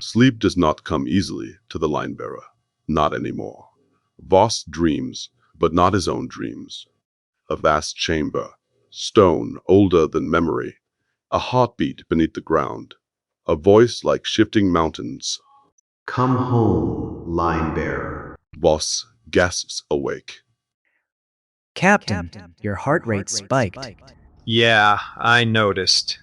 Sleep does not come easily to the line-bearer. Not anymore. Voss dreams, but not his own dreams. A vast chamber, stone older than memory, a heartbeat beneath the ground, a voice like shifting mountains. Come home, line bearer. Voss gasps awake. Captain, your heart rate spiked. Yeah, I noticed.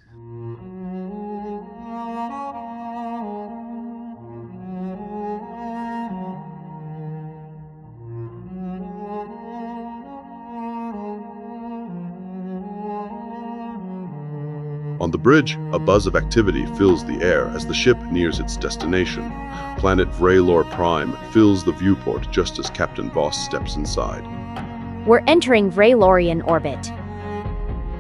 On the bridge, a buzz of activity fills the air as the ship nears its destination. Planet Vreylor Prime fills the viewport just as Captain Voss steps inside. We're entering Vreylorian orbit.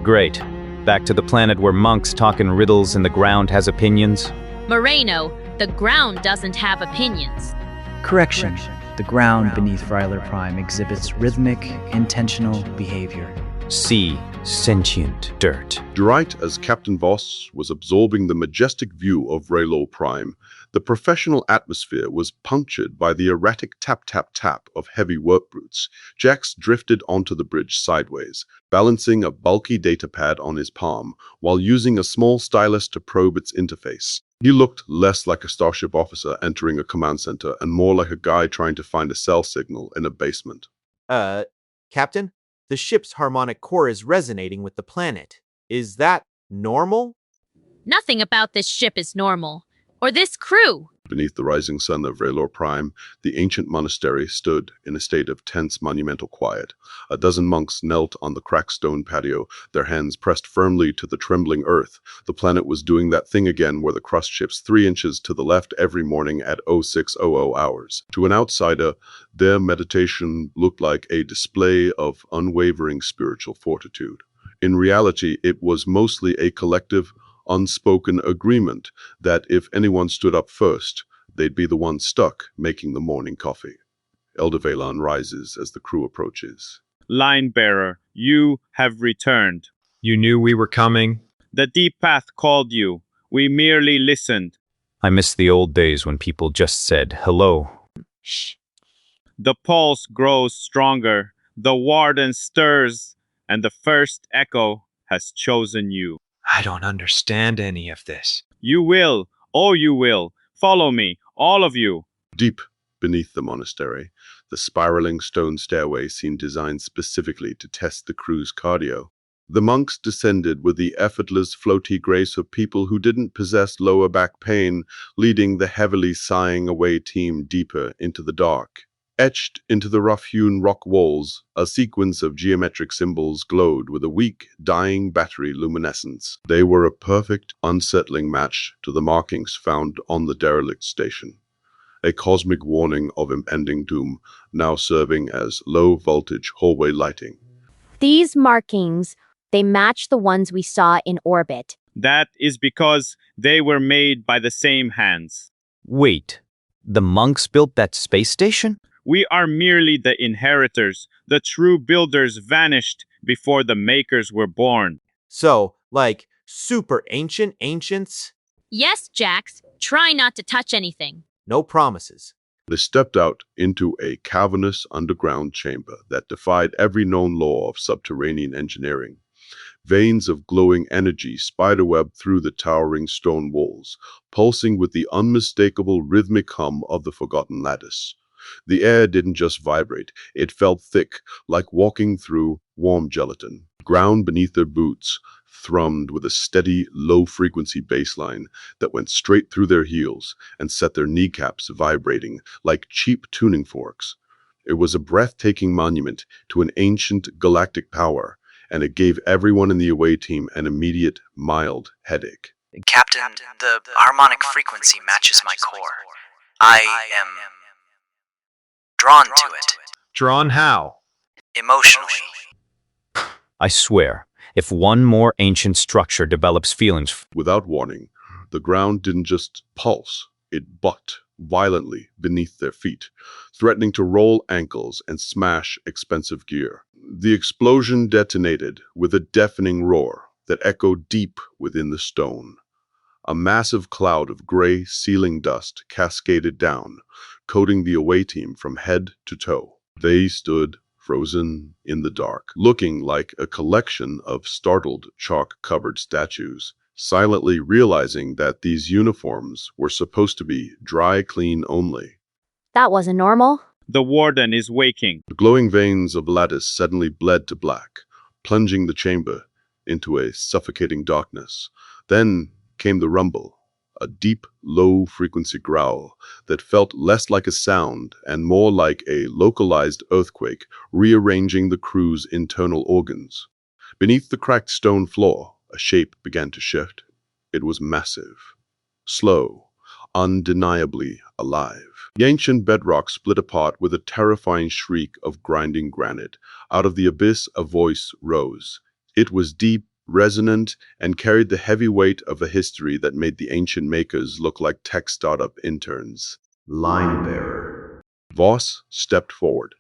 Great. Back to the planet where monks talk in riddles and the ground has opinions. Moreno, the ground doesn't have opinions. Correction. The ground beneath Vreylor Prime exhibits rhythmic, intentional behavior. See, sentient dirt. Right as Captain Voss was absorbing the majestic view of Vreylor Prime, the professional atmosphere was punctured by the erratic tap-tap-tap of heavy work boots. Jax drifted onto the bridge sideways, balancing a bulky datapad on his palm while using a small stylus to probe its interface. He looked less like a starship officer entering a command center and more like a guy trying to find a cell signal in a basement. Captain? The ship's harmonic core is resonating with the planet. Is that normal? Nothing about this ship is normal. Or this crew. Beneath the rising sun of Vreylor Prime, the ancient monastery stood in a state of tense monumental quiet. A dozen monks knelt on the cracked stone patio, their hands pressed firmly to the trembling earth. The planet was doing that thing again where the crust shifts 3 inches to the left every morning at 0600 hours. To an outsider, their meditation looked like a display of unwavering spiritual fortitude. In reality, it was mostly a collective, unspoken agreement that if anyone stood up first, they'd be the one stuck making the morning coffee. Elder Vaylon rises as the crew approaches. Line bearer, you have returned. You knew we were coming? The deep path called you. We merely listened. I miss the old days when people just said hello. Shh. The pulse grows stronger. The Warden stirs, and the first echo has chosen you. I don't understand any of this. You will. Oh, you will. Follow me, all of you. Deep beneath the monastery, the spiraling stone stairway seemed designed specifically to test the crew's cardio. The monks descended with the effortless, floaty grace of people who didn't possess lower back pain, leading the heavily sighing away team deeper into the dark. Etched into the rough-hewn rock walls, a sequence of geometric symbols glowed with a weak, dying battery luminescence. They were a perfect, unsettling match to the markings found on the derelict station. A cosmic warning of impending doom, now serving as low-voltage hallway lighting. These markings, they match the ones we saw in orbit. That is because they were made by the same hands. Wait, the monks built that space station? We are merely the inheritors. The true builders vanished before the makers were born. So, like, super ancient ancients? Yes, Jax. Try not to touch anything. No promises. They stepped out into a cavernous underground chamber that defied every known law of subterranean engineering. Veins of glowing energy spiderwebbed through the towering stone walls, pulsing with the unmistakable rhythmic hum of the forgotten lattice. The air didn't just vibrate, it felt thick, like walking through warm gelatin. Ground beneath their boots thrummed with a steady, low-frequency bassline that went straight through their heels and set their kneecaps vibrating like cheap tuning forks. It was a breathtaking monument to an ancient galactic power, and it gave everyone in the away team an immediate, mild headache. Captain, the harmonic frequency matches my core. I am drawn to it. Drawn how? Emotionally. I swear, if one more ancient structure develops feelings... Without warning, the ground didn't just pulse, it bucked violently beneath their feet, threatening to roll ankles and smash expensive gear. The explosion detonated with a deafening roar that echoed deep within the stone. A massive cloud of gray sealing dust cascaded down, coating the away team from head to toe. They stood frozen in the dark, looking like a collection of startled, chalk-covered statues, silently realizing that these uniforms were supposed to be dry clean only. That wasn't normal. The Warden is waking. The glowing veins of lattice suddenly bled to black, plunging the chamber into a suffocating darkness. Then came the rumble, a deep, low-frequency growl that felt less like a sound and more like a localized earthquake rearranging the crew's internal organs. Beneath the cracked stone floor, a shape began to shift. It was massive, slow, undeniably alive. The ancient bedrock split apart with a terrifying shriek of grinding granite. Out of the abyss, a voice rose. It was deep, resonant, and carried the heavy weight of a history that made the ancient makers look like tech startup interns. Line bearer. Voss stepped forward.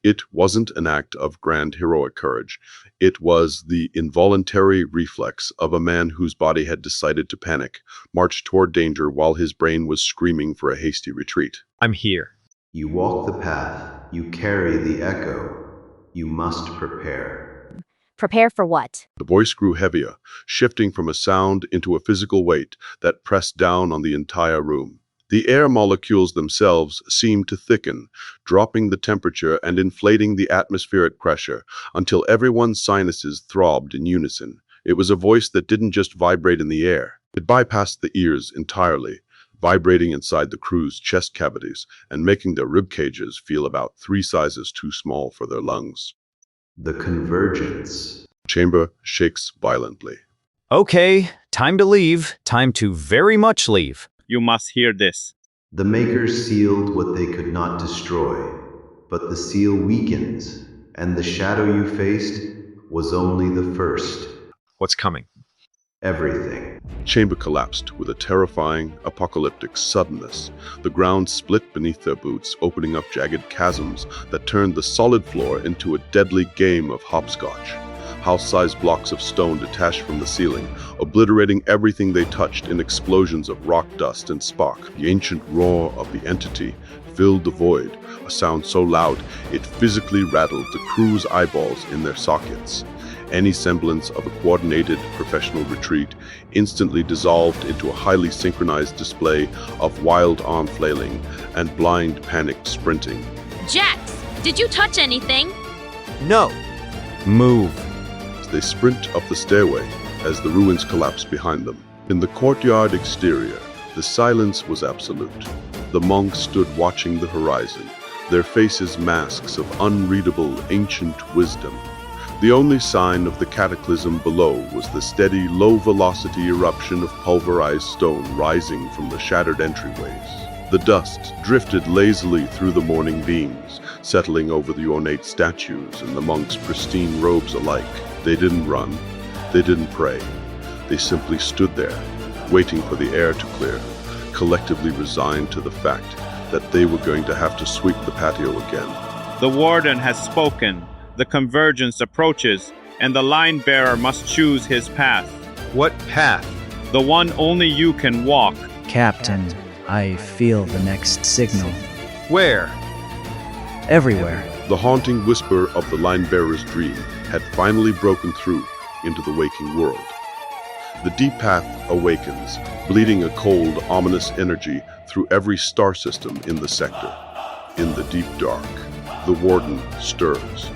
It wasn't an act of grand heroic courage. It was the involuntary reflex of a man whose body had decided to panic, march toward danger while his brain was screaming for a hasty retreat. I'm here. You walk the path. You carry the echo. You must prepare. Prepare for what? The voice grew heavier, shifting from a sound into a physical weight that pressed down on the entire room. The air molecules themselves seemed to thicken, dropping the temperature and inflating the atmospheric pressure until everyone's sinuses throbbed in unison. It was a voice that didn't just vibrate in the air. It bypassed the ears entirely, vibrating inside the crew's chest cavities and making their rib cages feel about 3 sizes too small for their lungs. The Convergence. Chamber shakes violently. Okay, time to leave. Time to very much leave. You must hear this. The Makers sealed what they could not destroy, but the seal weakens, and the shadow you faced was only the first. What's coming? Everything. Chamber collapsed with a terrifying, apocalyptic suddenness. The ground split beneath their boots, opening up jagged chasms that turned the solid floor into a deadly game of hopscotch. House-sized blocks of stone detached from the ceiling, obliterating everything they touched in explosions of rock dust and spark. The ancient roar of the entity filled the void, a sound so loud it physically rattled the crew's eyeballs in their sockets. Any semblance of a coordinated professional retreat instantly dissolved into a highly synchronized display of wild arm-flailing and blind panicked sprinting. Jax, did you touch anything? No. Move. They sprint up the stairway as the ruins collapse behind them. In the courtyard exterior, the silence was absolute. The monks stood watching the horizon, their faces masks of unreadable ancient wisdom. The only sign of the cataclysm below was the steady, low-velocity eruption of pulverized stone rising from the shattered entryways. The dust drifted lazily through the morning beams, settling over the ornate statues and the monks' pristine robes alike. They didn't run. They didn't pray. They simply stood there, waiting for the air to clear, collectively resigned to the fact that they were going to have to sweep the patio again. The Warden has spoken. The Convergence approaches, and the line bearer must choose his path. What path? The one only you can walk. Captain, I feel the next signal. Where? Everywhere. The haunting whisper of the line-bearer's dream had finally broken through into the waking world. The deep path awakens, bleeding a cold, ominous energy through every star system in the sector. In the deep dark, the Warden stirs.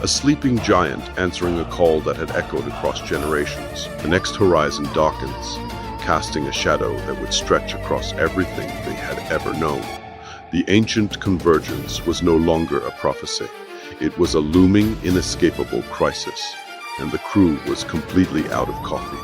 A sleeping giant answering a call that had echoed across generations. The next horizon darkens, casting a shadow that would stretch across everything they had ever known. The ancient Convergence was no longer a prophecy. It was a looming, inescapable crisis, and the crew was completely out of coffee.